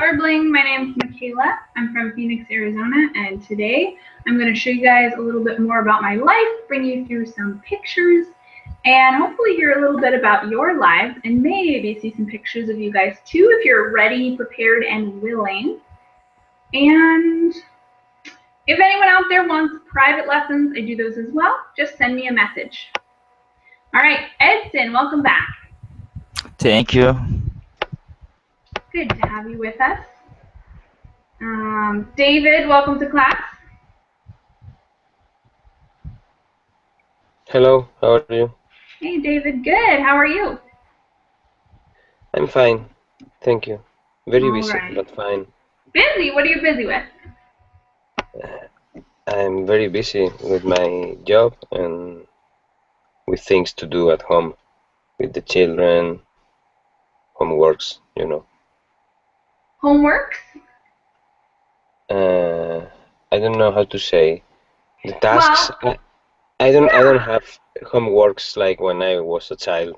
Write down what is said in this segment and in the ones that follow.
Orbling, my name's Michaela. I'm from Phoenix, Arizona, and today I'm going to show you guys a little bit more about my life, bring you through some pictures, and hopefully hear a little bit about your lives, and maybe see some pictures of you guys too if you're ready, prepared, and willing. And if anyone out there wants private lessons, I do those as well. Just send me a message. All right, Edson, welcome back. Thank you. Good to have you with us. David, welcome to class. Hello, how are you? Hey, David, good. How are you? I'm fine, thank you. Very All busy, right. but fine. Busy? What are you busy with? I'm very busy with my job and with things to do at home, with the children, homeworks, you know. Homeworks? I don't know how to say. The tasks, Well, I don't yeah. have homeworks like when I was a child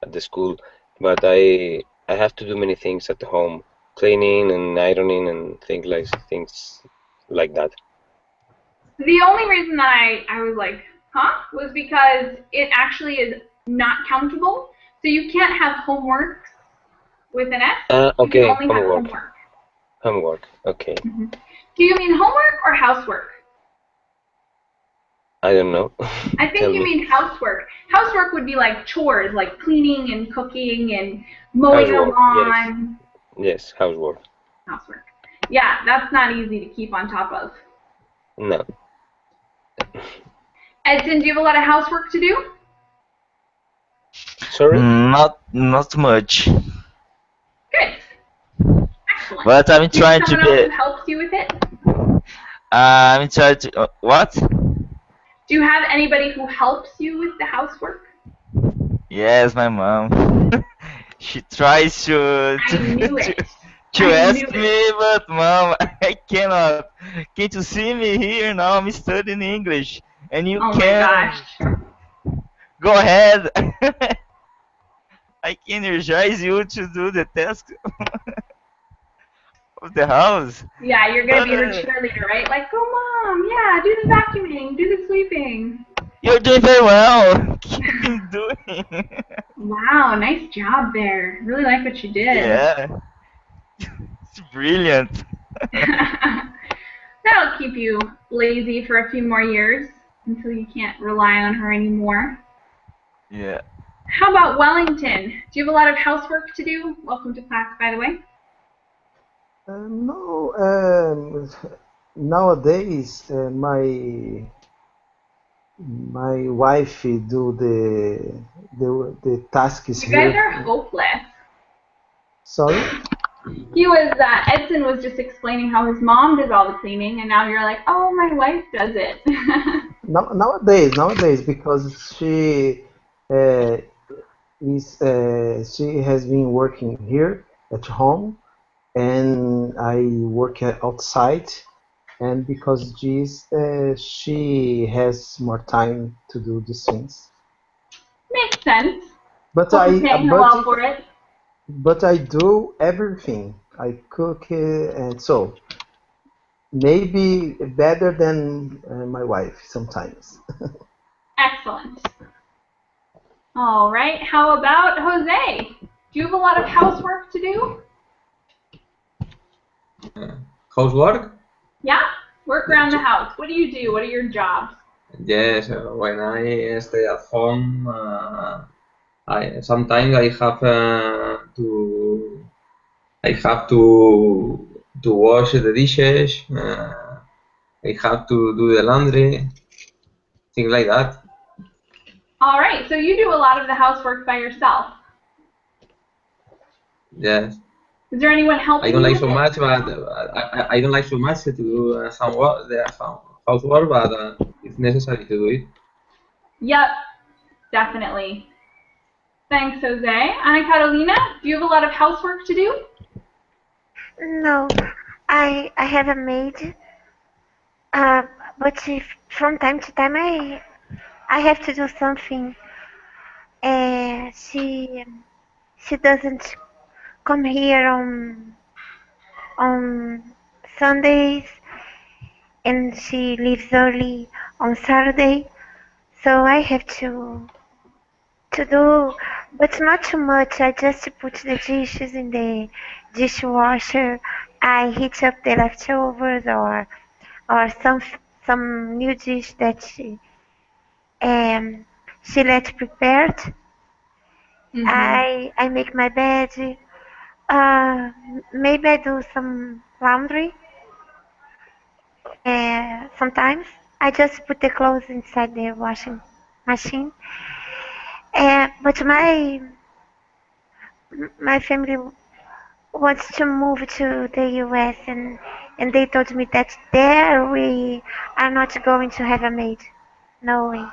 at the school, but I have to do many things at home, cleaning and ironing and things like that. The only reason that I was like, huh, was because it actually is not countable. So you can't have homeworks with an S. You can Okay, only have homework. homework, okay. Mm-hmm. Do you mean homework or housework? I don't know. I think you mean housework. Housework would be like chores, like cleaning and cooking and mowing the Housework, lawn. yes, housework. Housework. Yeah, that's not easy to keep on top of. No. Edson, do you have a lot of housework to do? Sorry? Not much. Good. Excellent. But I'm trying to someone else who be. helps you with it? I'm trying to. What? Do you have anybody who helps you with the housework? Yes, my mom. She tries I knew it. to I ask knew it. me, but mom, I cannot. Can't you see me here now? I'm studying English, and you Oh my can gosh. go ahead. I can energize you to do the task of the house. Yeah, you're gonna be her Uh, cheerleader, right? Like, go mom, yeah, do the vacuuming, do the sweeping. You're doing very well. Keep on doing. Wow, nice job there. Really like what you did. Yeah, it's brilliant. That'll keep you lazy for a few more years until you can't rely on her anymore. Yeah. How about Wellington? Do you have a lot of housework to do? Welcome to class, by the way. No, nowadays my wife do the tasks You guys here. are hopeless. Sorry? Edson was just explaining how his mom does all the cleaning, and now you're like, oh, my wife does it. Nowadays, because uh, she has been working here at home, and I work outside, and because she has more time to do these things. Makes sense. But Hope I you're paying her well for it. but I do everything. I cook and so maybe better than my wife sometimes. Excellent. All right. How about Jose? Do you have a lot of housework to do? Housework? Yeah? Work around the house. What do you do? What are your jobs? Yes, when I stay at home, I sometimes I have to wash the dishes. I have to do the laundry, things like that. All right. So you do a lot of the housework by yourself. Yes. Is there anyone helping I don't you like with so it? much, but I don't like so much to do housework, but it's necessary to do it. Yep. Definitely. Thanks, Jose. Ana Carolina, do you have a lot of housework to do? No, I have a maid, but if, from time to time I have to do something. She doesn't come here on Sundays, and she leaves early on Saturday. So I have to do, but not too much. I just put the dishes in the dishwasher. I heat up the leftovers or some new dish that she let prepared. Mm-hmm. I make my bed. Maybe I do some laundry. Sometimes I just put the clothes inside the washing machine. But my family wants to move to the US, and they told me that there we are not going to have a maid. No way.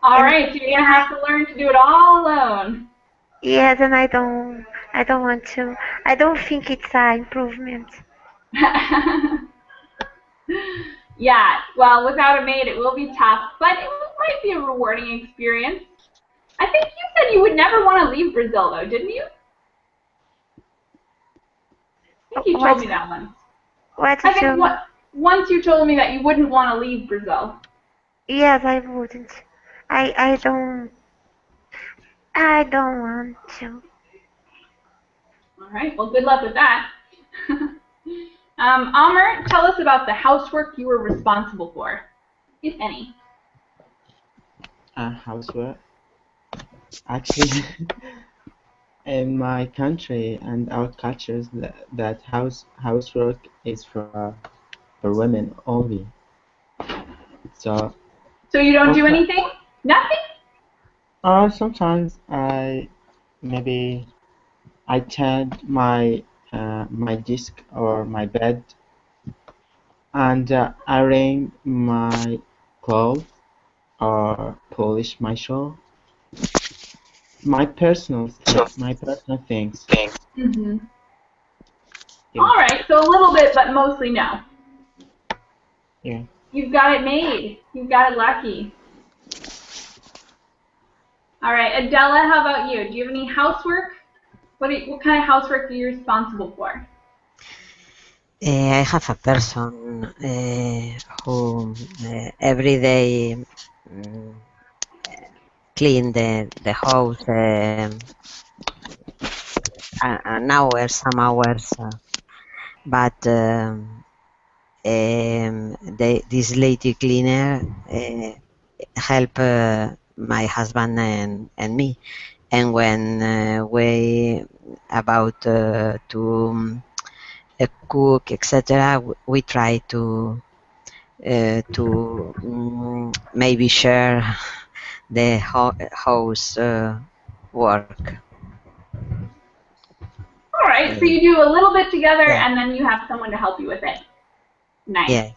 All And right, so you're gonna have to learn to do it all alone. yes, and I don't want to. I don't think it's an improvement. Yeah, well, without a maid, it will be tough, but it might be a rewarding experience. I think you said you would never want to leave Brazil, though, didn't you? I think you told me that once. What I did think you? once you told me that you wouldn't want to leave Brazil. Yes, I wouldn't. I don't. I don't want to. All right, well, good luck with that. Amr, tell us about the housework you were responsible for, if any. Housework. Actually, in my country and our cultures, that housework is for women only. So, So you don't do sometimes, anything? Nothing? sometimes maybe I tend my desk or my bed, and arrange my clothes or polish my shoe. My personal things. Mm-hmm. Yeah, All right, so a little bit, but mostly no. yeah. You've got it made. You've got it lucky. All right, Adela, how about you? Do you have any housework? What kind of housework are you responsible for? I have a person who every day mm, clean the house an hour, some hours, but this lady cleaner help my husband and me. And when we about to cook, etc., we try to maybe share the house work. All right, so Uh, you do a little bit together, yeah, and then you have someone to help you with it. Nice. yeah.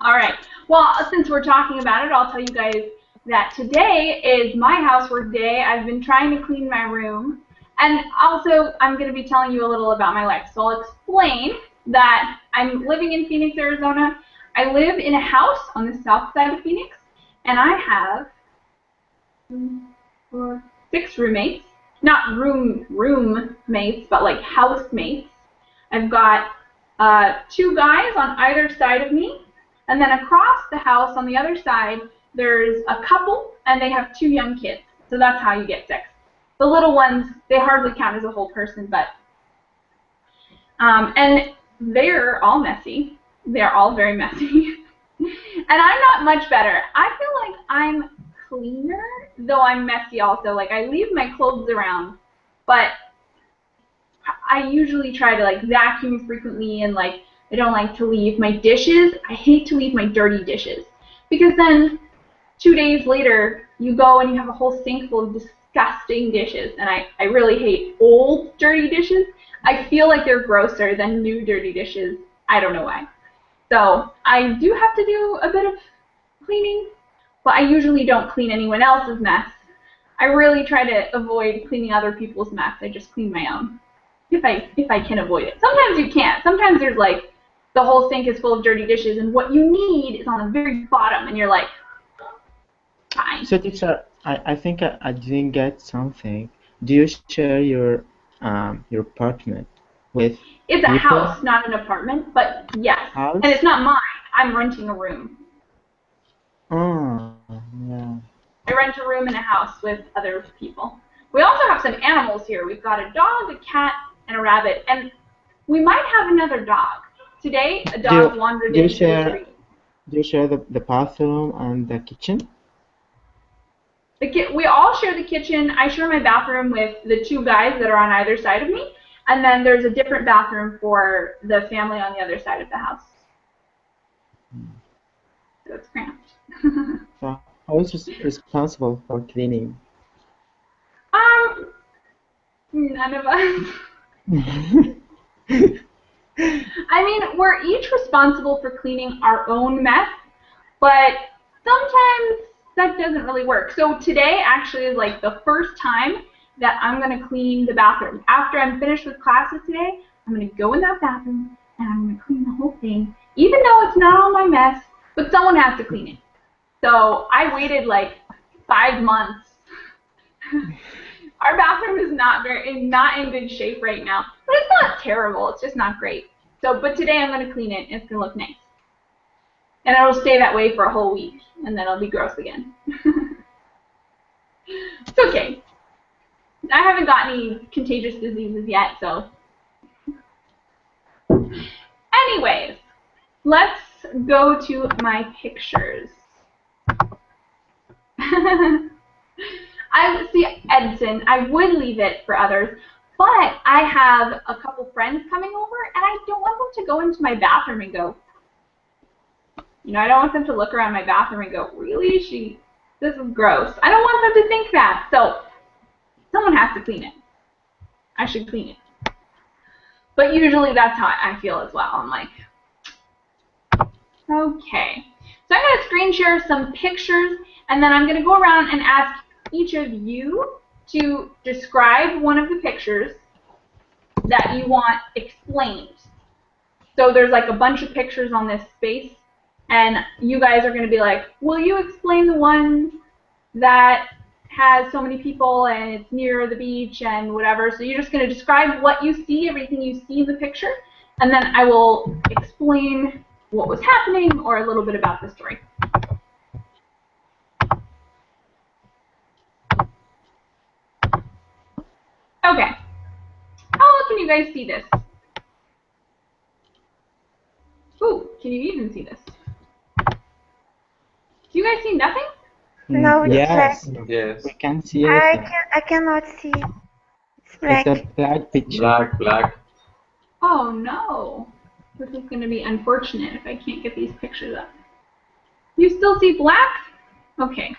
All right. Well, since we're talking about it, I'll tell you guys that today is my housework day. I've been trying to clean my room. And also, I'm going to be telling you a little about my life. So I'll explain that I'm living in Phoenix, Arizona. I live in a house on the south side of Phoenix, and I have 6 roommates. Not roommates, but like housemates. I've got 2 guys on either side of me, and then across the house on the other side, there's a couple, and they have 2 young kids. So that's how you get 6. The little ones, they hardly count as a whole person, but and they're all messy. They're all very messy. And I'm not much better. I feel like I'm cleaner, though I'm messy also. Like, I leave my clothes around, but I usually try to like vacuum frequently, and like I don't like to leave my dishes. I hate to leave my dirty dishes, because then 2 days later you go and you have a whole sink full of disgusting dishes, and I really hate old dirty dishes. I feel like they're grosser than new dirty dishes. I don't know why. So I do have to do a bit of cleaning, but I usually don't clean anyone else's mess. I really try to avoid cleaning other people's mess. I just clean my own, if I can avoid it. Sometimes you can't. Sometimes there's like the whole sink is full of dirty dishes, and what you need is on the very bottom, and you're like, fine. So teacher, I think I didn't get something. Do you share your your apartment with It's a people? house, not an apartment, but yes. House? And it's not mine. I'm renting a room. Oh, yeah. I rent a room in a house with other people. We also have some animals here. We've got a dog, a cat, and a rabbit, and we might have another dog. Today, a dog wandered Do you into the share street. the bathroom and the kitchen? We all share the kitchen. I share my bathroom with the two guys that are on either side of me, and then there's a different bathroom for the family on the other side of the house. So it's cramped. So who is responsible for cleaning? None of us. I mean, we're each responsible for cleaning our own mess, but sometimes that doesn't really work. So today actually is like the first time that I'm going to clean the bathroom. After I'm finished with classes today, I'm going to go in that bathroom and I'm going to clean the whole thing, even though it's not all my mess, but someone has to clean it. So I waited like 5 months. Our bathroom is not in good shape right now, but it's not terrible. It's just not great. So, but today I'm going to clean it, and it's going to look nice. And it'll stay that way for a whole week, and then it'll be gross again. It's okay. I haven't got any contagious diseases yet, so. Anyways, let's go to my pictures. I see, Edson, I would leave it for others, but I have a couple friends coming over, and I don't want them to go into my bathroom and go, you know, I don't want them to look around my bathroom and go, really? This is gross. I don't want them to think that. So someone has to clean it. I should clean it. But usually that's how I feel as well. I'm like, okay. So I'm going to screen share some pictures, and then I'm going to go around and ask each of you to describe one of the pictures that you want explained. So there's like a bunch of pictures on this space, and you guys are going to be like, will you explain the one that has so many people and it's near the beach and whatever? So you're just going to describe what you see, everything you see in the picture, and then I will explain what was happening or a little bit about the story. Okay. How well can you guys see this? Ooh, can you even see this? Do you guys see nothing? No, it's Yes, black. Yes. we can see everything. I cannot see. It's black. It's a black picture. Black. Oh no. This is going to be unfortunate if I can't get these pictures up. You still see black? Okay.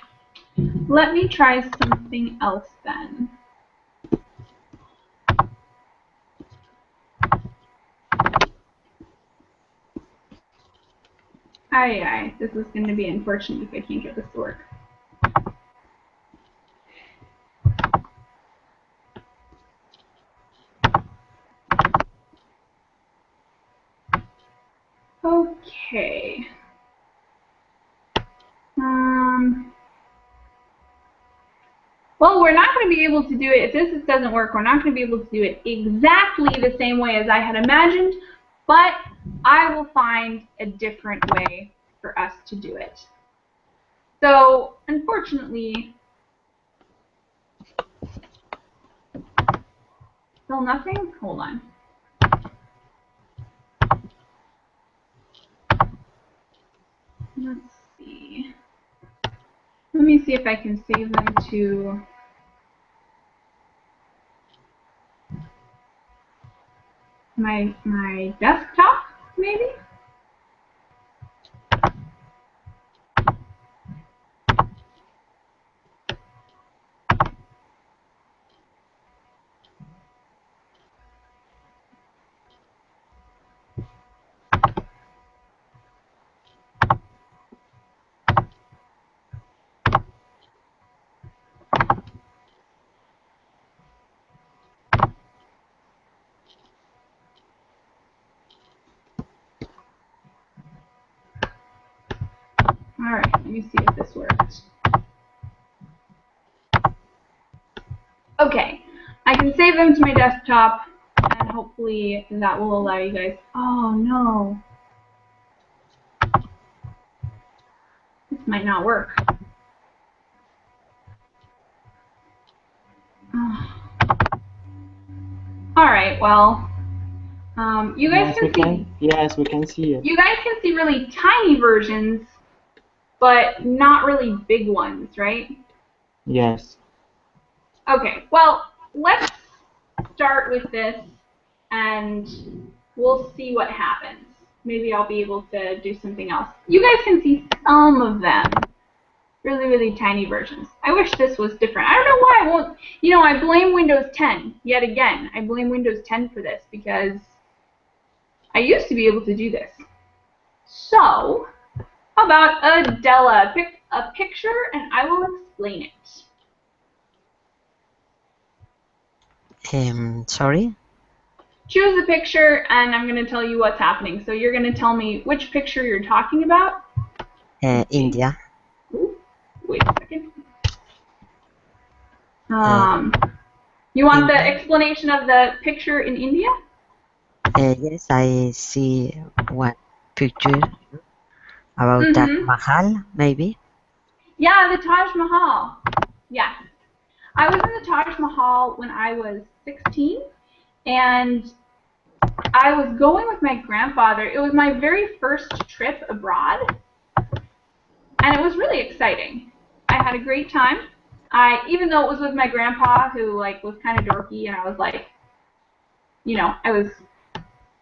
Let me try something else then. Aye, this is going to be unfortunate if I can't get this to work. Okay. Well, we're not going to be able to do it, if this doesn't work, we're not going to be able to do it exactly the same way as I had imagined, but I will find a different way for us to do it. So, unfortunately, still nothing? Hold on. Let's see. Let me see if I can save them to my desktop, maybe? Alright, let me see if this works. Okay, I can save them to my desktop, and hopefully that will allow you guys. Oh no. This might not work. Alright, well, you guys Yes, we can see. can. Yes, we can see it. You guys can see really tiny versions, but not really big ones, right? Yes. Okay, well, let's start with this, and we'll see what happens. Maybe I'll be able to do something else. You guys can see some of them. Really, really tiny versions. I wish this was different. I don't know why I won't. You know, I blame Windows 10 yet again. I blame Windows 10 for this because I used to be able to do this. So, how about Adela? Pick a picture and I will explain it. Sorry? Choose a picture and I'm going to tell you what's happening. So you're going to tell me which picture you're talking about. India. Ooh, wait a second. You want the explanation of the picture in India? Yes, I see one picture about Taj Mahal, maybe. Yeah, the Taj Mahal. Yes. I was in the Taj Mahal when I was 16, and I was going with my grandfather. It was my very first trip abroad, and it was really exciting. I had a great time. Even though it was with my grandpa, who was kind of dorky, and I was like,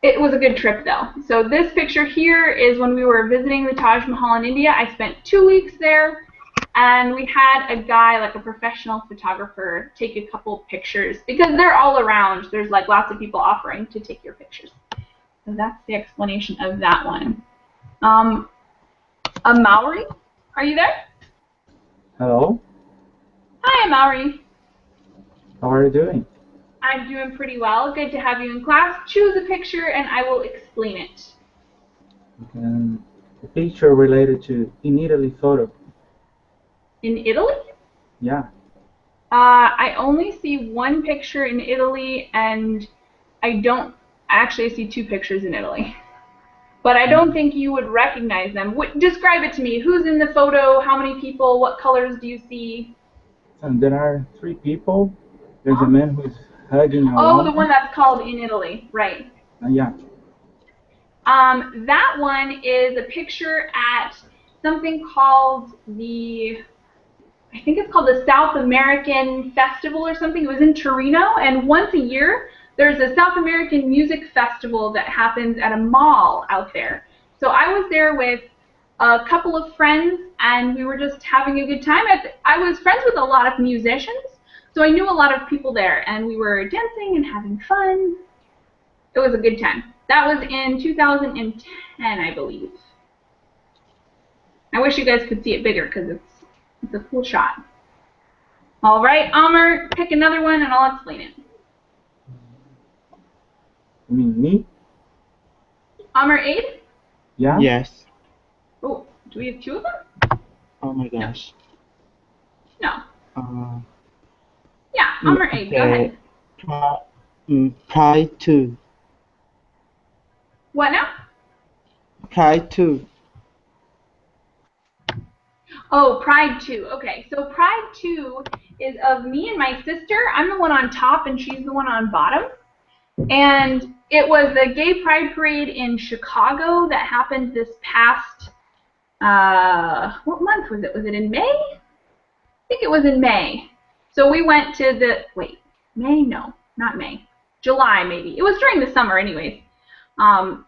it was a good trip though. So this picture here is when we were visiting the Taj Mahal in India. I spent 2 weeks there, and we had a guy, like a professional photographer, take a couple pictures because they're all around. There's lots of people offering to take your pictures. So that's the explanation of that one. Maori, are you there? Hello. Hi, Maori. How are you doing? I'm doing pretty well. Good to have you in class. Choose a picture and I will explain it. A picture related to in Italy photo. In Italy? Yeah. I only see one picture in Italy, and I actually see 2 pictures in Italy. But I don't think you would recognize them. Describe it to me. Who's in the photo? How many people? What colors do you see? And there are 3 people. There's a man who's hugging a Oh, woman. the one that's called In Italy, right. Yeah. That one is a picture at something called I think it's called the South American Festival or something. It was in Torino, and once a year there's a South American music festival that happens at a mall out there. So I was there with a couple of friends, and we were just having a good time. I was friends with a lot of musicians, so I knew a lot of people there, and we were dancing and having fun. It was a good time. That was in 2010, I believe. I wish you guys could see it bigger because it's a cool shot. All right, Amr, pick another one and I'll explain it. You mean me? Amr, 8? Yeah? Yes. Oh, do we have 2 of them? Oh my gosh. No. Uh, Yeah, Amr, 8, go ahead. Pride 2. What now? Pride 2. Oh, Pride 2. Okay, so Pride 2 is of me and my sister. I'm the one on top and she's the one on bottom. And it was the Gay Pride Parade in Chicago that happened this past, what month was it? Was it in May? I think it was in May. So we went to May? No, not May. July, maybe. It was during the summer anyways.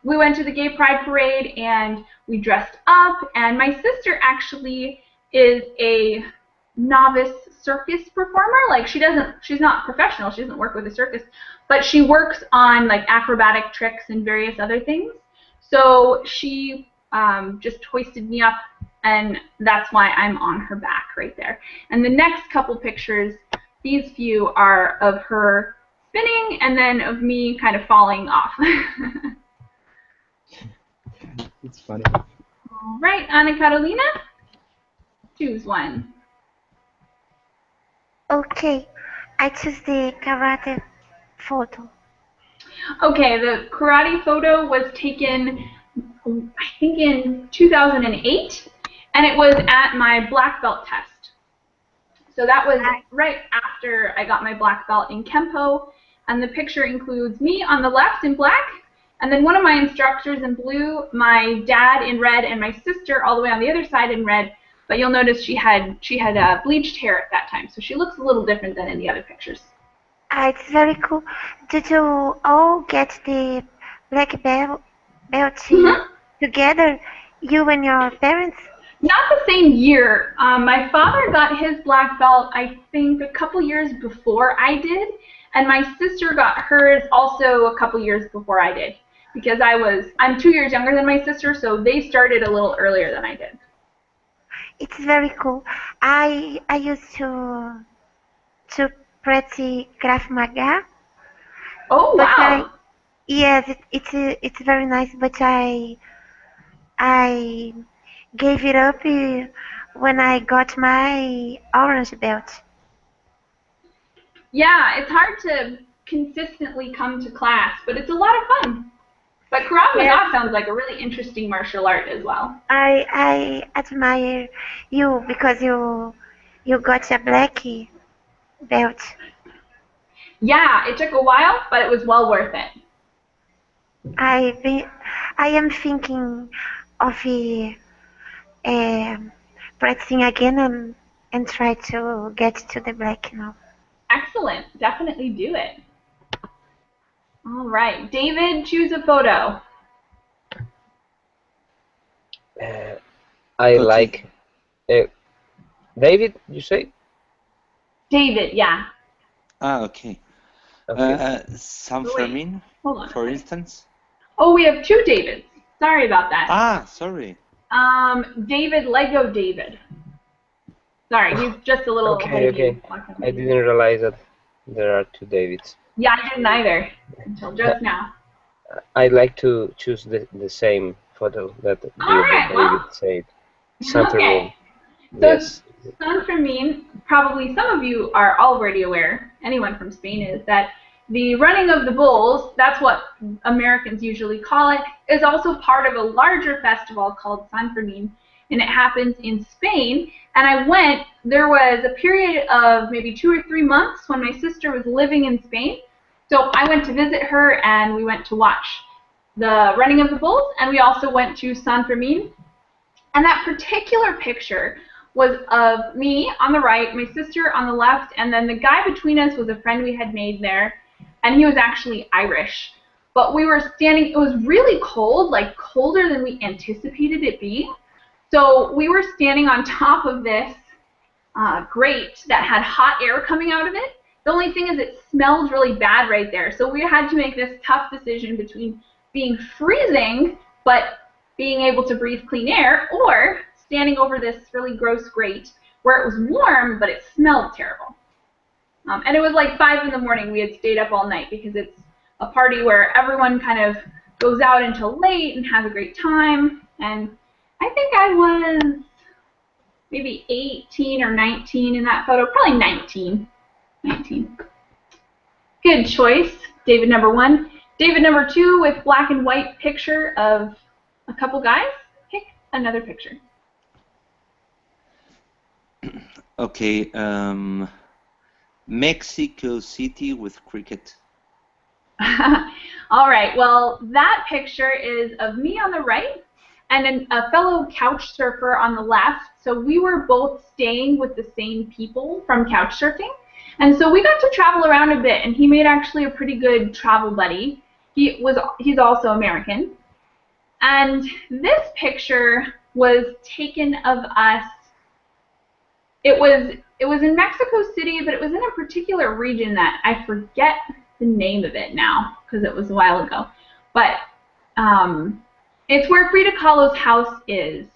We went to the Gay Pride Parade and we dressed up, and my sister actually is a novice circus performer. She's not professional, she doesn't work with a circus, but she works on acrobatic tricks and various other things. So she just hoisted me up, and that's why I'm on her back right there. And the next couple pictures, these few are of her spinning and then of me kind of falling off. It's funny. All right, Ana Carolina, choose one. Okay. I choose the karate photo. Okay, the karate photo was taken, I think, in 2008, and it was at my black belt test. So that was right after I got my black belt in Kempo, and the picture includes me on the left in black, and then one of my instructors in blue, my dad in red, and my sister all the way on the other side in red. But you'll notice she had bleached hair at that time, so she looks a little different than in the other pictures. It's very cool. Did you all get the black belt together, you and your parents? Not the same year. My father got his black belt, I think, a couple years before I did, and my sister got hers also a couple years before I did, because I'm 2 years younger than my sister, so they started a little earlier than I did. It's very cool. I used to practice Krav Maga. Oh wow! Yes, it's very nice, but I gave it up when I got my orange belt. Yeah, it's hard to consistently come to class, but it's a lot of fun. But Krav Maga sounds like a really interesting martial art as well. I admire you because you got a black belt. Yeah, it took a while, but it was well worth it. I am thinking of practicing again and try to get to the black now. Excellent. Definitely do it. All right. David, choose a photo. I like... David, you say? David, yeah. Okay. San Fermin, for instance. Oh, we have two Davids. Sorry about that. Sorry. David, Lego David. Sorry, he's just a little... Okay. I didn't realize that there are two Davids. Yeah, I didn't either until just now. I'd like to choose the same photo that David said. San Fermin. Yes. San Fermin, probably some of you are already aware, anyone from Spain is, that the running of the bulls, that's what Americans usually call it, is also part of a larger festival called San Fermin, and it happens in Spain. And I went, there was a period of maybe 2 or 3 months when my sister was living in Spain, so I went to visit her and we went to watch the running of the bulls, and we also went to San Fermin. And that particular picture was of me on the right, my sister on the left, and then the guy between us was a friend we had made there, and he was actually Irish. But we were standing, it was really cold, like colder than we anticipated it being. So we were standing on top of this grate that had hot air coming out of it. The only thing is it smelled really bad right there. So we had to make this tough decision between being freezing, but being able to breathe clean air, or standing over this really gross grate where it was warm, but it smelled terrible. And it was like 5 in the morning. We had stayed up all night because it's a party where everyone kind of goes out until late and has a great time. And I think I was maybe 18 or 19 in that photo, probably 19. Good choice, David number 1. David number 2 with black and white picture of a couple guys. Pick another picture. Okay, Mexico City with cricket. All right, well, that picture is of me on the right and a fellow couch surfer on the left. So we were both staying with the same people from couch surfing. And so we got to travel around a bit, and he made actually a pretty good travel buddy. He's also American. And this picture was taken of us. It was in Mexico City, but it was in a particular region that I forget the name of it now because it was a while ago. But it's where Frida Kahlo's house is.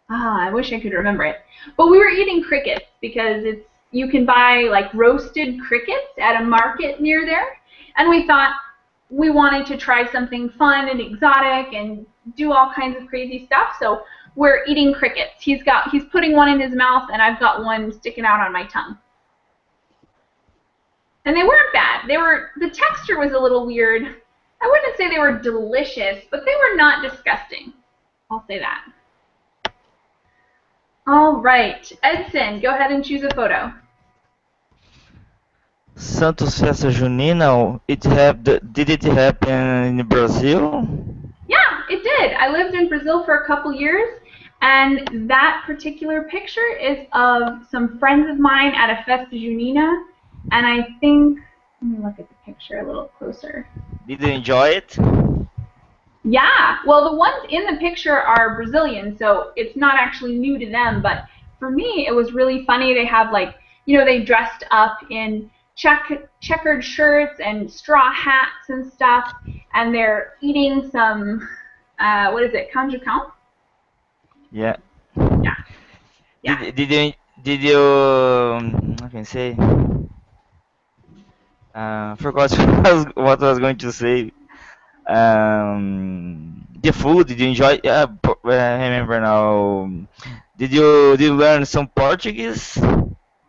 I wish I could remember it. But we were eating crickets because you can buy like roasted crickets at a market near there, and we thought we wanted to try something fun and exotic and do all kinds of crazy stuff. So we're eating crickets. He's putting one in his mouth, and I've got one sticking out on my tongue. And they weren't bad. The texture was a little weird. I wouldn't say they were delicious, but they were not disgusting. I'll say that. All right, Edson, go ahead and choose a photo. Santos Festa Junina, did it happen in Brazil? Yeah, it did. I lived in Brazil for a couple years, and that particular picture is of some friends of mine at a Festa Junina, and I think, let me look at the picture a little closer. Did you enjoy it? Yeah, well, the ones in the picture are Brazilian, so it's not actually new to them, but for me, it was really funny. They have, like, you know, they dressed up in checkered shirts and straw hats and stuff, and they're eating some, what is it, canjicão? Yeah. Yeah. Yeah. Did you, I can say, forgot what I was going to say. The food, did you enjoy? Yeah, I remember now. Did you learn some Portuguese?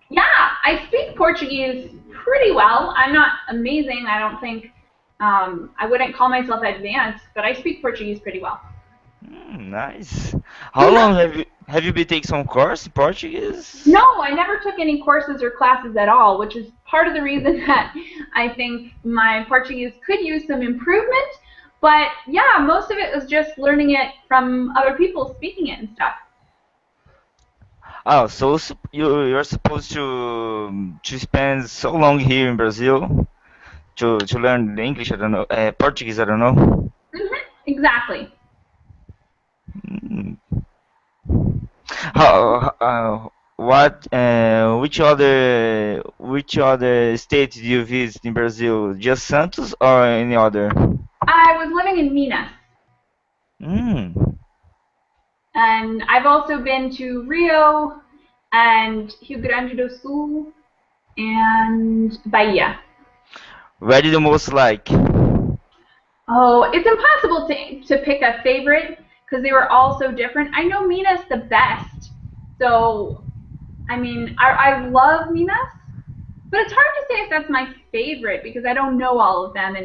Yeah, I speak Portuguese pretty well. I'm not amazing. I don't think I wouldn't call myself advanced, but I speak Portuguese pretty well. Nice. How long have you been taking some course in Portuguese? No, I never took any courses or classes at all, which is part of the reason that I think my Portuguese could use some improvement. But yeah, most of it was just learning it from other people speaking it and stuff. Oh, so you're supposed to spend so long here in Brazil to learn English? I don't know, Portuguese. I don't know. Exactly. Which other state did you visit in Brazil? Just Santos or any other? I was living in Minas. And I've also been to Rio and Rio Grande do Sul and Bahia. Where did you most like? Oh, it's impossible to pick a favorite because they were all so different. I know Minas the best. So, I mean, I love Minas, but it's hard to say if that's my favorite because I don't know all of them.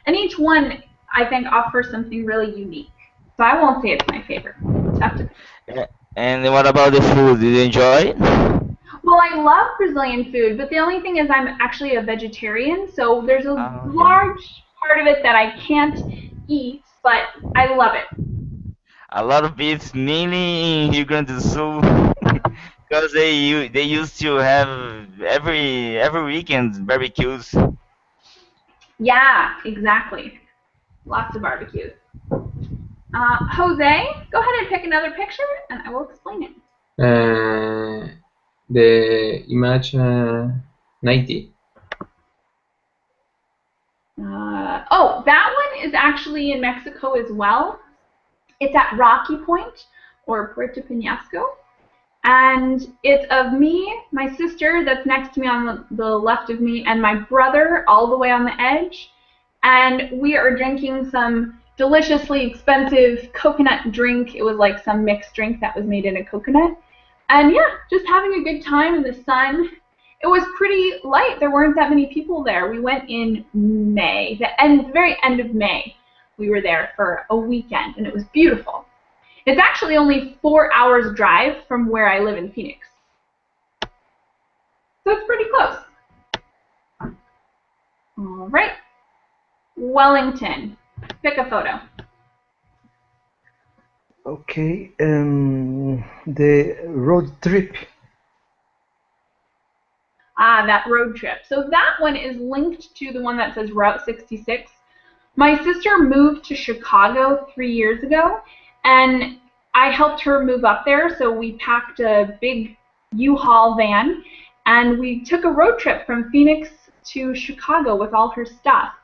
And each one, I think, offers something really unique. So I won't say it's my favorite. It's tough to pick. And what about the food? Did you enjoy it? Well, I love Brazilian food, but the only thing is I'm actually a vegetarian, so there's a large part of it that I can't eat, but I love it. A lot of beef, mainly in Rio Grande do Sul, because they used to have every weekend barbecues. Yeah, exactly. Lots of barbecues. Jose, go ahead and pick another picture, and I will explain it. The image 90. Oh, that one is actually in Mexico as well. It's at Rocky Point, or Puerto Peñasco. And it's of me, my sister that's next to me on the left of me, and my brother all the way on the edge. And we are drinking some deliciously expensive coconut drink. It was like some mixed drink that was made in a coconut. And yeah, just having a good time in the sun. It was pretty light. There weren't that many people there. We went in May, the very end of May. We were there for a weekend, and it was beautiful. It's actually only 4 hours drive from where I live in Phoenix. So it's pretty close. All right. Wellington. Pick a photo. Okay, the road trip. That road trip. So that one is linked to the one that says Route 66. My sister moved to Chicago 3 years ago, and I helped her move up there, so we packed a big U-Haul van, and we took a road trip from Phoenix to Chicago with all her stuff.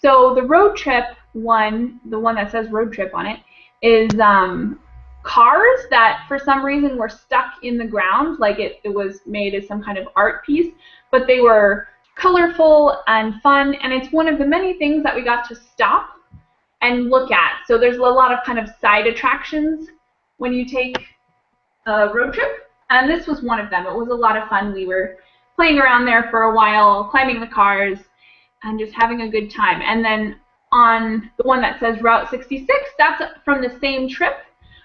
So the road trip one, the one that says road trip on it, is cars that for some reason were stuck in the ground, like it was made as some kind of art piece, but they were colorful and fun, and it's one of the many things that we got to stop and look at. So there's a lot of kind of side attractions when you take a road trip, and this was one of them. It was a lot of fun. We were playing around there for a while, climbing the cars, and just having a good time. And then on the one that says Route 66, that's from the same trip,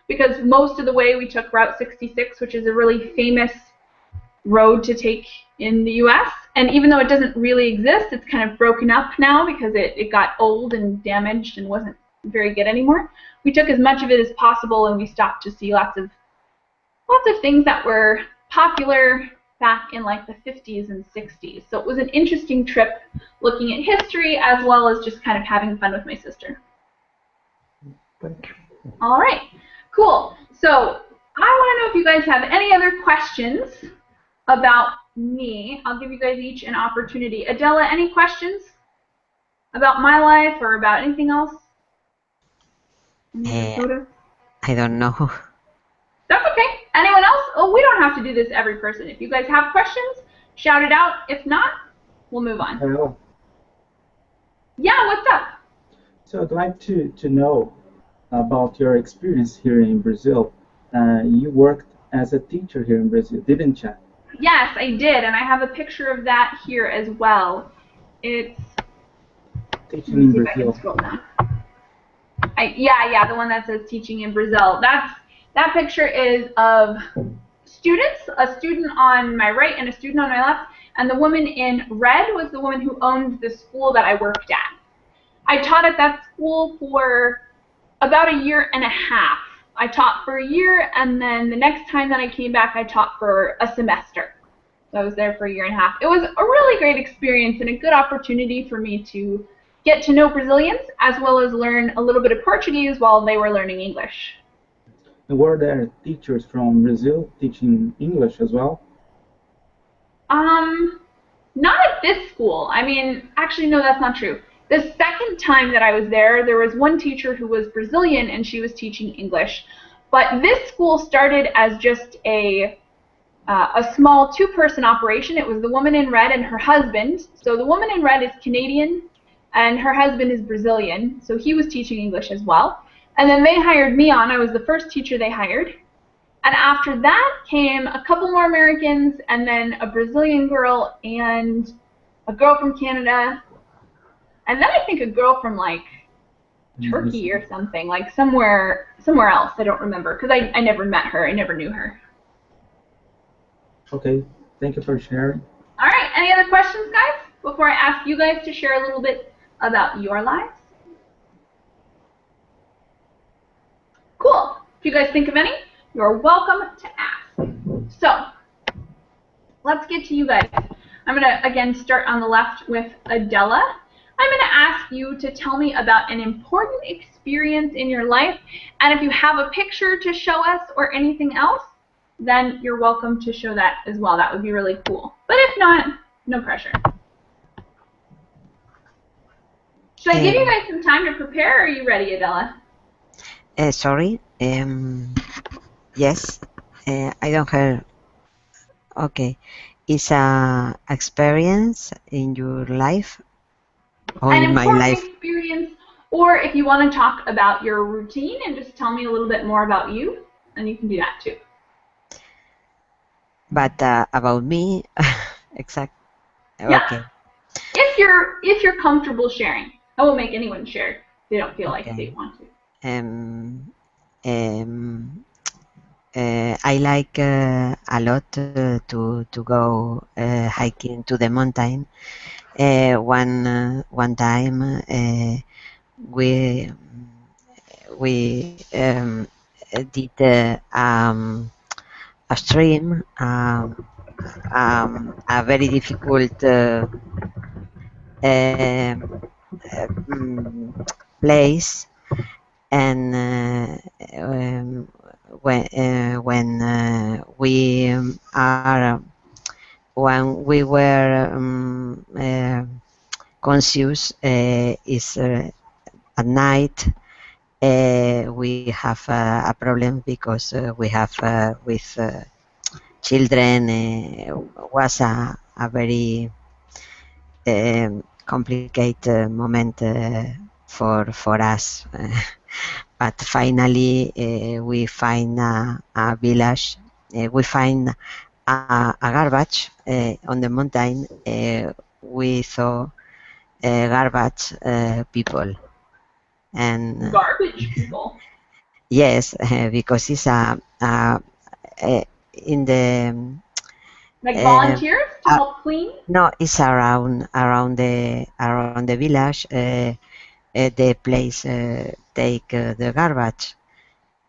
because most of the way we took Route 66, which is a really famous road to take in the US. And even though it doesn't really exist, it's kind of broken up now because it got old and damaged and wasn't very good anymore. We took as much of it as possible, and we stopped to see lots of things that were popular back in like the 50s and 60s. So it was an interesting trip looking at history as well as just kind of having fun with my sister. Thank you. All right, cool. So I want to know if you guys have any other questions about me. I'll give you guys each an opportunity. Adela, any questions about my life or about anything else? I don't know. That's okay. Anyone else? Oh, we don't have to do this every person. If you guys have questions, shout it out. If not, we'll move on. Hello. Yeah, what's up? So I'd like to know about your experience here in Brazil. You worked as a teacher here in Brazil, didn't you? Yes, I did, and I have a picture of that here as well. It's teaching in Brazil. Yeah, the one that says teaching in Brazil. That picture is of students, a student on my right and a student on my left, and the woman in red was the woman who owned the school that I worked at. I taught at that school for about a year and a half. I taught for a year, and then the next time that I came back, I taught for a semester. So I was there for a year and a half. It was a really great experience and a good opportunity for me to get to know Brazilians as well as learn a little bit of Portuguese while they were learning English. And were there teachers from Brazil teaching English as well? Not at this school. I mean, actually, no, that's not true. The second time that I was there was one teacher who was Brazilian and she was teaching English. But this school started as just a small two-person operation. It was the woman in red and her husband. So the woman in red is Canadian and her husband is Brazilian. So he was teaching English as well. And then they hired me on. I was the first teacher they hired. And after that came a couple more Americans and then a Brazilian girl and a girl from Canada. And then I think a girl from like Turkey or something, like somewhere else. I don't remember because I never met her. I never knew her. Okay, thank you for sharing. All right, any other questions, guys, before I ask you guys to share a little bit about your lives? Cool. If you guys think of any, you're welcome to ask. So let's get to you guys. I'm going to, again, start on the left with Adela. I'm going to ask you to tell me about an important experience in your life, and if you have a picture to show us or anything else, then you're welcome to show that as well. That would be really cool. But if not, no pressure. Should I give you guys some time to prepare, or are you ready, Adela? Sorry. Yes. I don't hear. Okay. It's a experience in your life or an in my life? Experience, or if you want to talk about your routine and just tell me a little bit more about you, then you can do that too. But about me, exactly. Yeah. Okay. If you're comfortable sharing, I won't make anyone share if they don't feel like they want to. I like a lot to go hiking to the mountain. One time we did a stream, a very difficult place, and when we were conscious is at night. We have a problem because we have with children was a very complicated moment for us. But finally we find a village. We find a garbage on the mountain. We saw garbage people, and Garbage people. yes, because it's in the Like volunteers to help clean? no, it's around the village. The place take the garbage,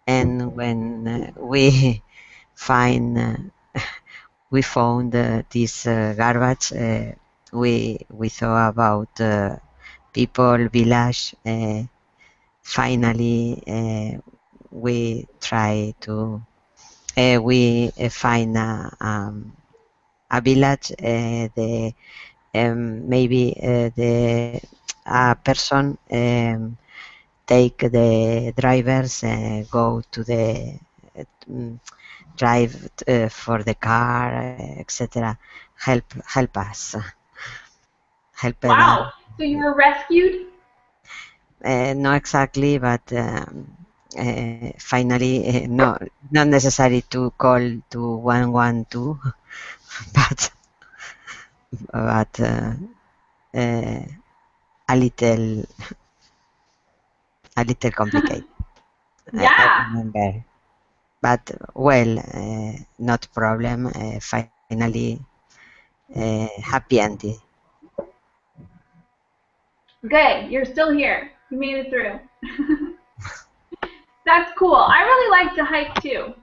and when we find we found this garbage, we thought about people, village. Finally, we try to we find a village. The maybe the a person take the drivers, go to the mm, drive for the car, etc. Help us, help them. Wow. So you were rescued? Not exactly, but finally, not necessary to call to 112, but a little complicated. Yeah. I remember, but well, not problem. Finally, happy ending. Good. You're still here. You made it through. That's cool. I really like to hike too.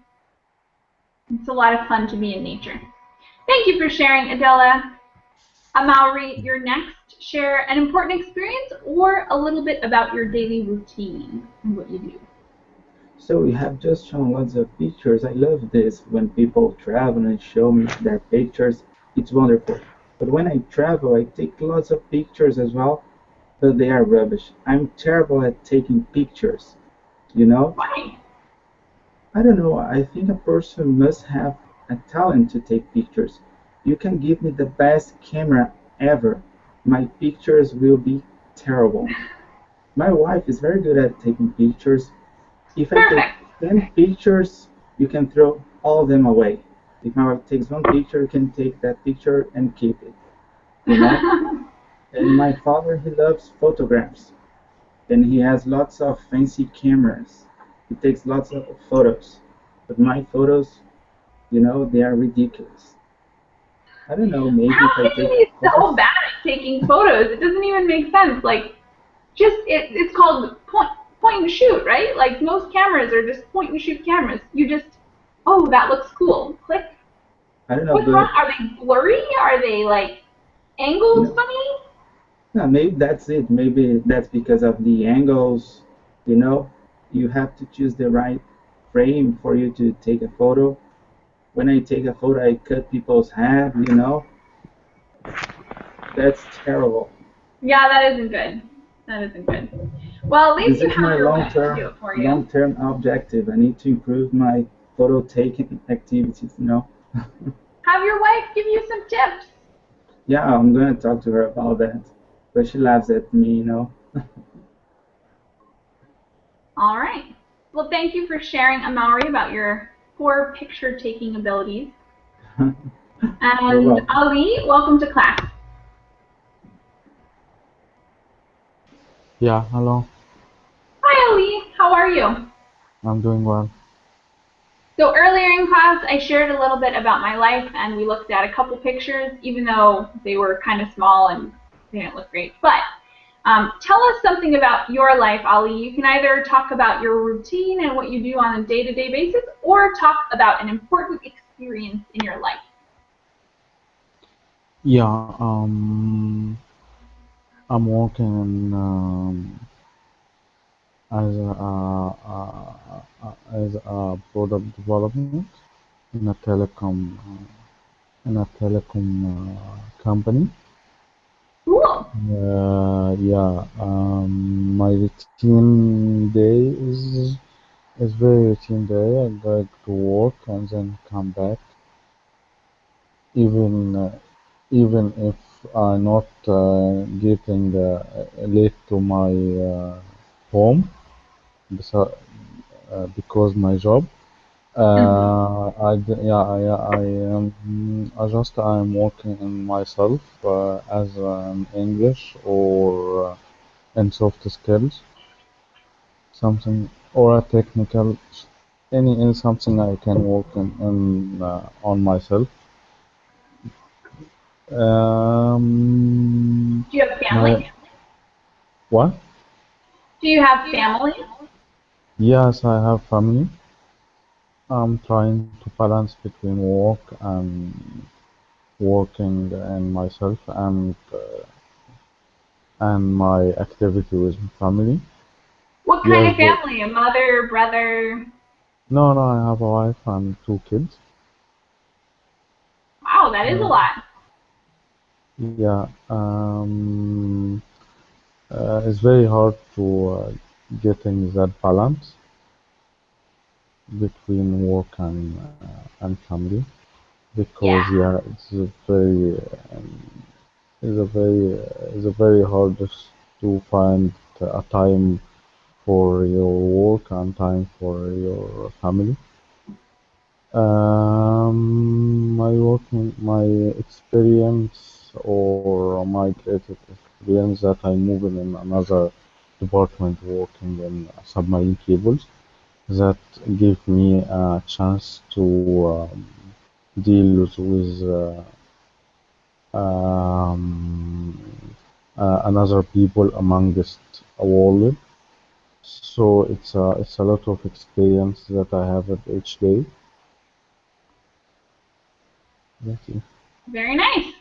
It's a lot of fun to be in nature. Thank you for sharing, Adela. Amaury, you're next. Share an important experience or a little bit about your daily routine and what you do. So you have just shown lots of pictures. I love this when people travel and show me their pictures. It's wonderful. But when I travel, I take lots of pictures as well, but they are rubbish. I'm terrible at taking pictures, you know? Why? I don't know. I think a person must have a talent to take pictures. You can give me the best camera ever. My pictures will be terrible. My wife is very good at taking pictures. If I take 10 pictures, you can throw all of them away. If my wife takes one picture, you can take that picture and keep it. You know? And my father, he loves photographs. And he has lots of fancy cameras. He takes lots of photos. But my photos, you know, they are ridiculous. I don't know, maybe How if I can you take be so bad at taking photos? It doesn't even make sense. Like, just it's called point and shoot, right? Like most cameras are just point and shoot cameras. You just, oh, that looks cool. Click. I don't know, What's wrong? Are they blurry? Are they like angles funny? No, maybe that's it. Maybe that's because of the angles, you know. You have to choose the right frame for you to take a photo. When I take a photo, I cut people's head, you know. That's terrible. Yeah, that isn't good. That isn't good. Well, at least This you is my have your wife to do it for you. long-term objective. I need to improve my photo taking activities, you know. Have your wife give you some tips. Yeah, I'm gonna talk to her about that, but she laughs at me, you know. All right. Well, thank you for sharing, Amaury, about your poor picture-taking abilities. And Ali, welcome to class. Yeah, hello. Hi, Ali. How are you? I'm doing well. So earlier in class, I shared a little bit about my life, and we looked at a couple pictures, even though they were kind of small and they didn't look great. But tell us something about your life, Ali. You can either talk about your routine and what you do on a day-to-day basis, or talk about an important experience in your life. Yeah, I'm working as a product development in a telecom company. Cool. Yeah, my routine day is very routine day. I go to work and then come back. Even if I'm not getting late to my home because my job. I'm working on myself as an English or in soft skills, something or a technical, any something I can work on myself. Do you have My family? what? Do you have family? Yes, I have family. I'm trying to balance between work and working and myself and my activity with family. What kind Yes, of family? A mother, brother? no, I have a wife and 2 kids. Wow, that is a lot. Yeah, it's very hard to getting that balance between work and family because Yeah. it's a very hard to find a time for your work and time for your family. My experience or my creative experience that I move in another department working in submarine cables that give me a chance to deal with um, another people amongst a world. So it's a lot of experience that I have at each day. That's it. Very nice.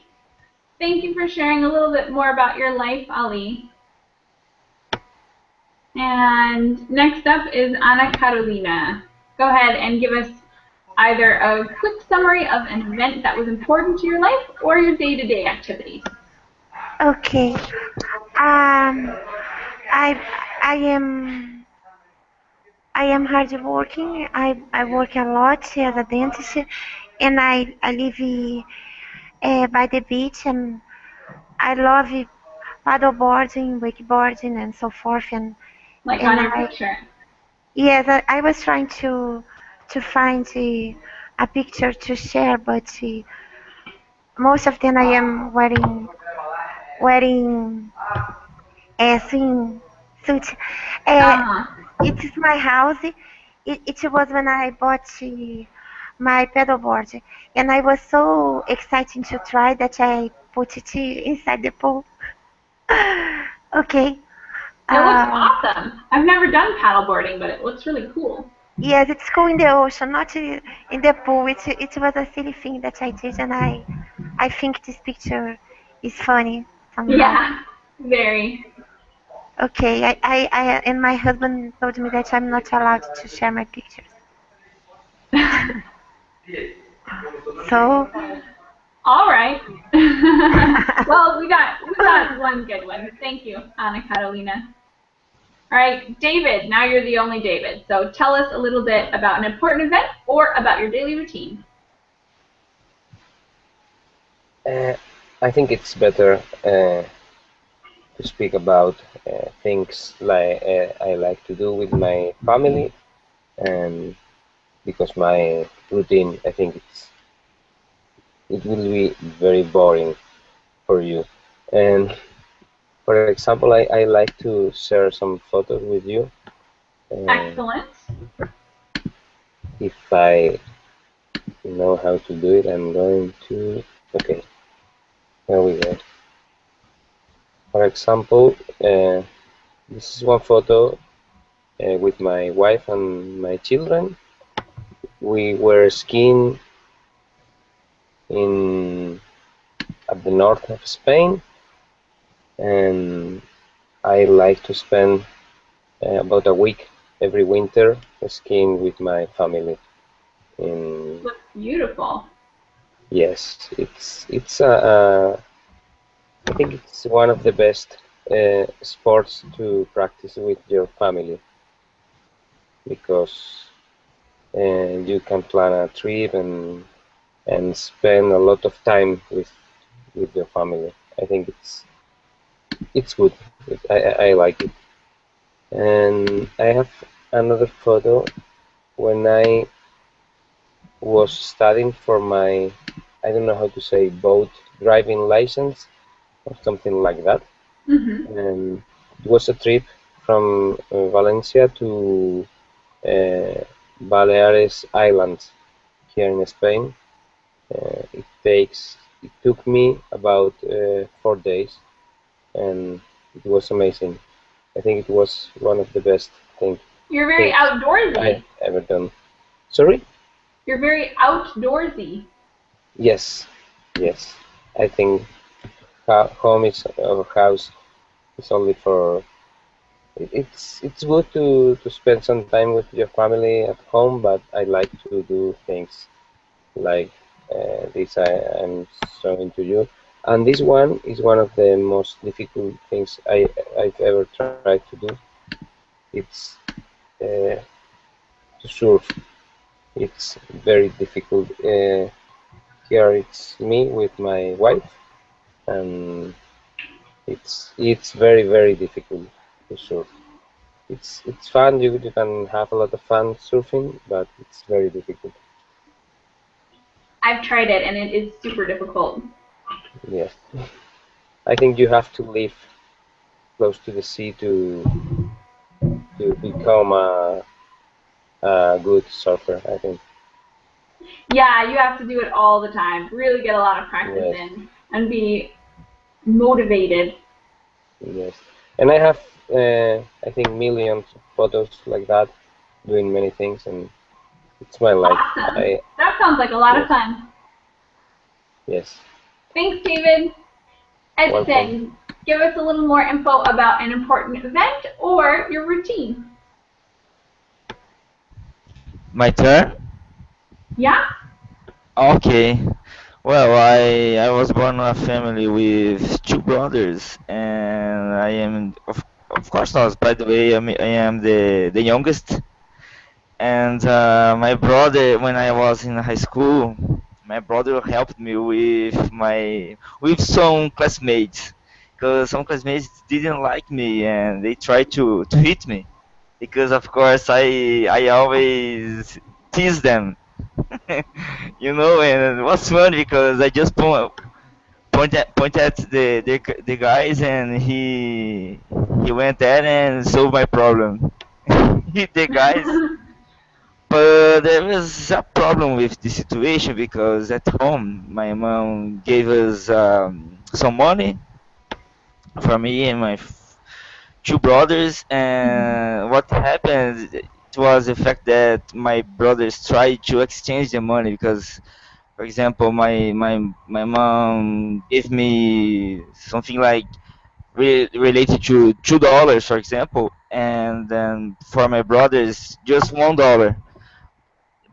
Thank you for sharing a little bit more about your life, Ali. And next up is Ana Carolina. Go ahead and give us either a quick summary of an event that was important to your life or your day-to-day activities. Okay. I I am hard working. I work a lot as a dentist, and I live by the beach, and I love paddleboarding, wakeboarding, and so forth. Like And on your picture. yes, I was trying to find a picture to share, but most of them I am wearing a suit. Uh-huh. It is my house. It was when I bought my paddleboard, and I was so excited to try that I put it inside the pool. Okay. It looks awesome. I've never done paddleboarding, but it looks really cool. Yes, it's cool in the ocean, not in the pool. It was a silly thing that I did, and I think this picture is funny somehow. Yeah, very. Okay, and my husband told me that I'm not allowed to share my pictures. So. All right. Well, we got one good one. Thank you, Ana Carolina. All right, David, now you're the only David. So tell us a little bit about an important event or about your daily routine. I think it's better to speak about things like I like to do with my family, and because my routine, I think it will be very boring for you. And for example, I like to share some photos with you. Excellent. If I know how to do it, I'm going to. Okay, here we go. For example, this is one photo with my wife and my children. We were skiing in at the north of Spain, and I like to spend about a week every winter skiing with my family. Looks beautiful. Yes, I think it's one of the best sports to practice with your family because you can plan a trip and spend a lot of time with your family. I think it's good. I like it. And I have another photo when I was studying for my, I don't know how to say, boat driving license or something like that. And it was a trip from Valencia to Baleares Islands here in Spain. It took me about 4 days, and it was amazing. I think it was one of the best things You're very outdoorsy. I've ever done. Sorry? You're very outdoorsy. Yes, yes. I think home is or house is only for. It's good to spend some time with your family at home, but I like to do things like this I'm showing to you. And this one is one of the most difficult things I've ever tried to do. It's to surf. It's very difficult. Here it's me with my wife, and it's very difficult to surf. It's fun. You can have a lot of fun surfing, but it's very difficult. I've tried it, and it is super difficult. Yes, I think you have to live close to the sea to become a good surfer, I think. Yeah, you have to do it all the time. Really get a lot of practice in and be motivated. Yes, and I have I think millions of photos like that, doing many things, and it's my life. Awesome. That sounds like a lot of fun. Yes. Thanks, David. Edson, give us a little more info about an important event or your routine. My turn? Yeah. Okay. Well, I was born in a family with two brothers, and I am of course not. By the way, I am the youngest, and my brother, when I was in high school, my brother helped me with some classmates, because some classmates didn't like me and they tried to hit me, because of course I always tease them. And it was fun because I just point at the guys, and he went there and solved my problem. Hit the guys. But there was a problem with the situation because at home my mom gave us some money for me and my two brothers, and what happened, it was the fact that my brothers tried to exchange the money because, for example, my mom gave me something like related to $2, for example, and then for my brothers just $1.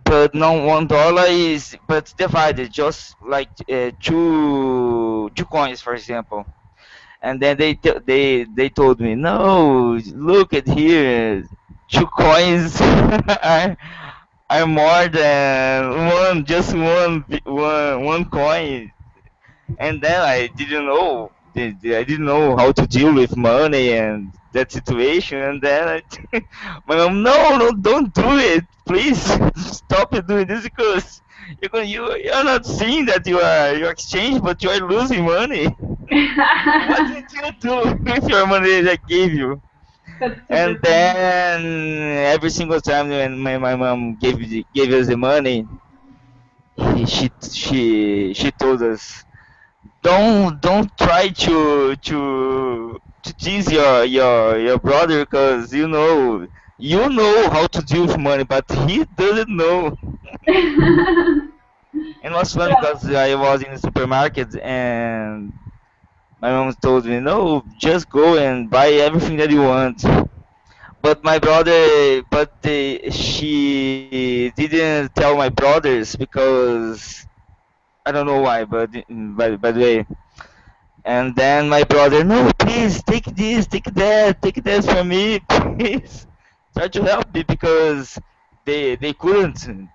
But no, $1 is but divided just like two coins, for example. And then they told me, no, look at here, 2 coins are more than one coin. And then I didn't know. I didn't know how to deal with money and that situation. And then my mom, no, don't do it, please. Stop doing this because you're not seeing that you're exchange, but you are losing money. What did you do with your money that I gave you? And then every single time when my mom gave us the money, she told us, don't try to tease your brother, because you know how to deal with money, but he doesn't know. And it was fun because I was in the supermarket and my mom told me, no, just go and buy everything that you want. But she didn't tell my brothers because I don't know why, but by the way. And then my brother, no, please take this, take that from me, please. Try to help me because they couldn't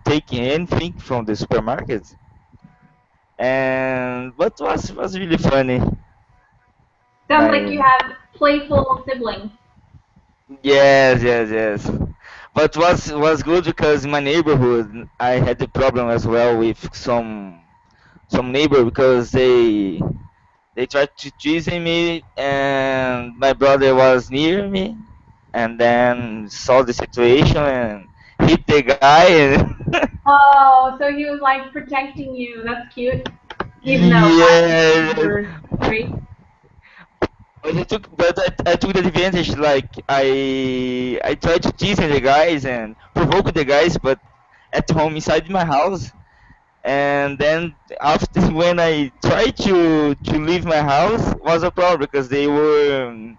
take anything from the supermarket. And what was really funny. Sounds like you have playful siblings. Yes. But was good because in my neighborhood I had the problem as well with some neighbor because they tried to teasing me and my brother was near me and then saw the situation and hit the guy and Oh, so he was like protecting you. That's cute. Even though I yeah. were great. I took the advantage. Like I tried to tease the guys and provoke the guys, but at home inside my house. And then after when I tried to leave my house was a problem because they were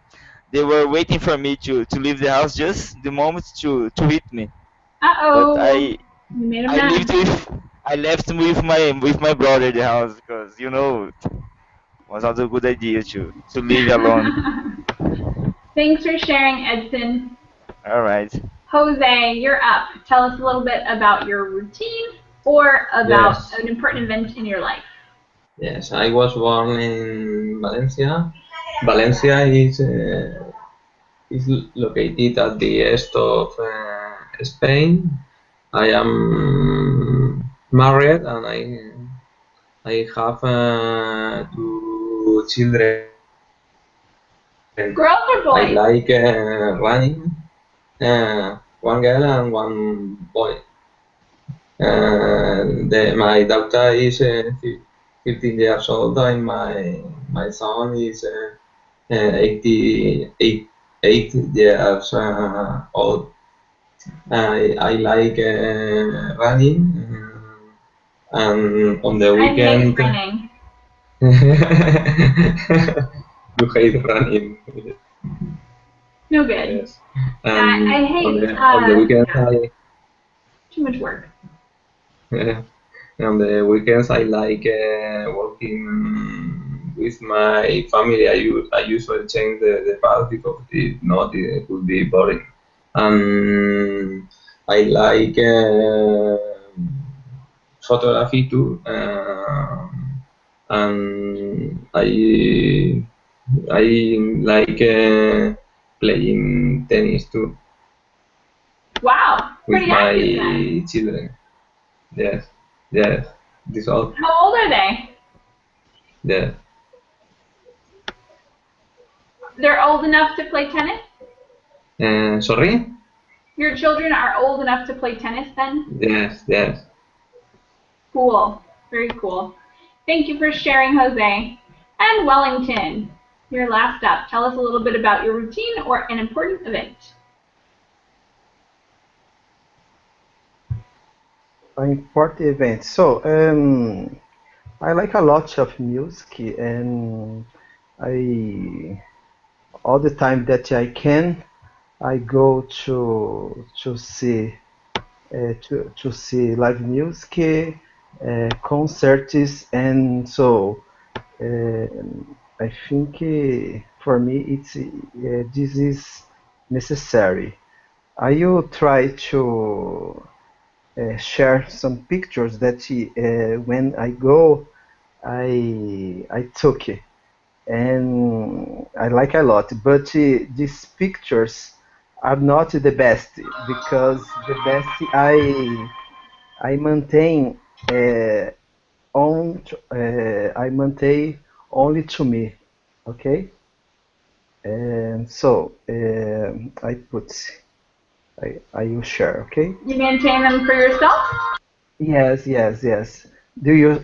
waiting for me to leave the house just the moment to hit me. But Uh-oh. You made him I lived mad. with I left with my brother the house because was not a good idea to leave alone. Thanks for sharing, Edson. All right. Jose, you're up. Tell us a little bit about your routine or about Yes. an important event in your life. Yes, I was born in Valencia. Valencia is located at the east of Spain. I am married and I have two children. Girls or boys? I like running, one girl and one boy. My daughter is 15 years old and my son is 88 years old. I like running and on the I hate weekend running. you hate running. No good. Yes. I hate on the weekends too much work. on the weekends I like working with my family. I usually change the path because if not it would be boring. I like photography too, and I like playing tennis too. Wow, with pretty my active then. children. Yes, yes. This all. How old are they? Yes. They're old enough to play tennis? Sorry? Your children are old enough to play tennis then? Yes, yes. Cool. Very cool. Thank you for sharing, Jose. And Wellington, you're last up. Tell us a little bit about your routine or an important event. An important event. So, I like a lot of music, and all the time that I can, I go to see to see live music, concerts, and so I think for me this is necessary. I will try to share some pictures that when I go I took it and I like a lot. But these pictures are not the best because the best I maintain I maintain only to me. Okay, and so I will share. Okay. You maintain them for yourself? Yes, yes, yes. Do you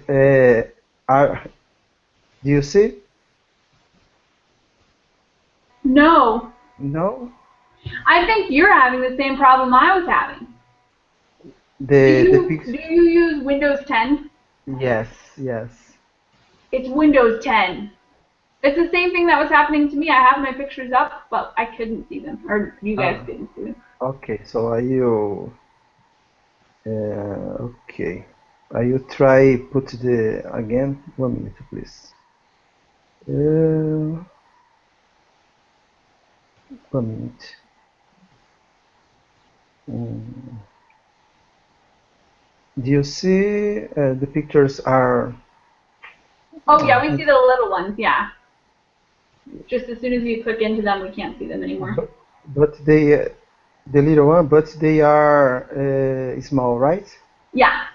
are do you see? No. No. I think you're having the same problem I was having. The Do you use Windows 10? Yes, yes. It's Windows 10. It's the same thing that was happening to me. I have my pictures up, but I couldn't see them, or you guys couldn't see them. Okay, so are you okay. Are you try put the again? 1 minute, please. 1 minute. Do you see the pictures are? Oh yeah, we see the little ones. Yeah. Just as soon as you click into them, we can't see them anymore. But they The little one, but they are small, right? Yeah.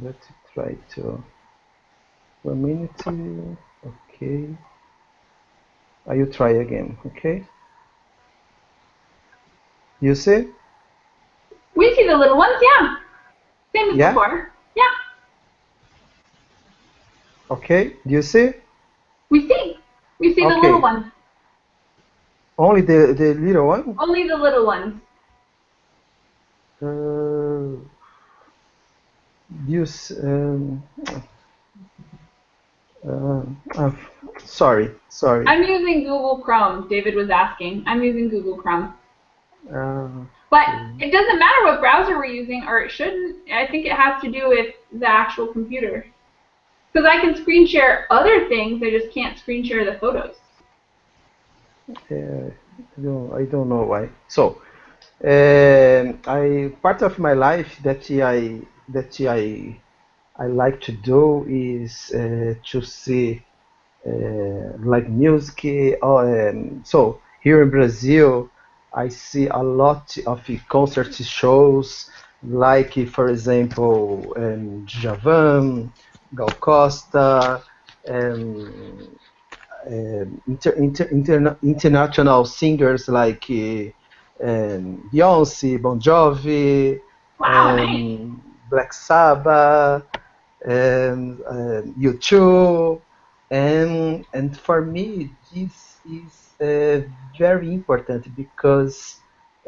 Let's try to 1 minute. Okay. I will try again. Okay. You see? We see the little ones, yeah. Same as Yeah? before. Yeah. Okay. Do you see? We see. We see the Okay. little ones. Only the little one? Only the little ones. Use. Sorry. I'm using Google Chrome. David was asking. I'm using Google Chrome. But it doesn't matter what browser we're using, or it shouldn't. I think it has to do with the actual computer. Because I can screen share other things, I just can't screen share the photos. I don't know why. So, part of my life that I like to do is to see like music. So here in Brazil, I see a lot of concert shows, like for example, Djavan, Gal Costa, international singers like Beyoncé, Bon Jovi, Wow, nice. Black Sabbath, U2, and for me this is very important because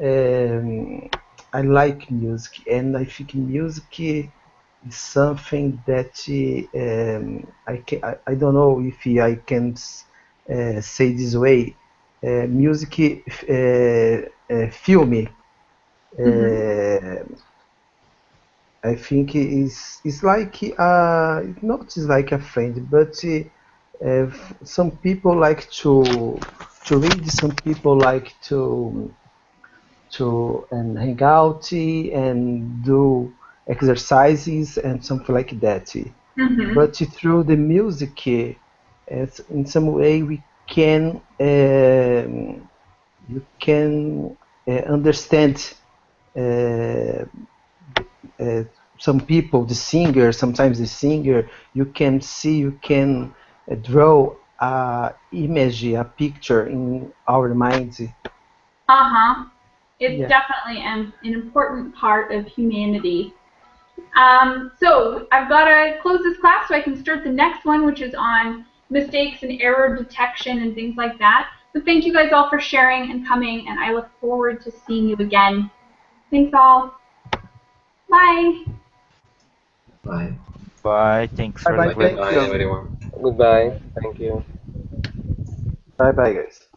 I like music, and I think music is something that I don't know if I can say this way. Music feel me. I think it's like not just like a friend, but some people like to read. Some people like to hang out and do exercises and something like that. But through the music, in some way we can you can understand some people, the singer, sometimes the singer, you can see, you can draw a image, a picture in our minds. It's Yeah. definitely an important part of humanity. So I've got to close this class so I can start the next one, which is on mistakes and error detection and things like that. So thank you guys all for sharing and coming, and I look forward to seeing you again. Thanks all. Bye. Bye. Bye. Thanks for Bye-bye, the thank Bye, you. everyone. Goodbye. Thank you. Bye bye, guys.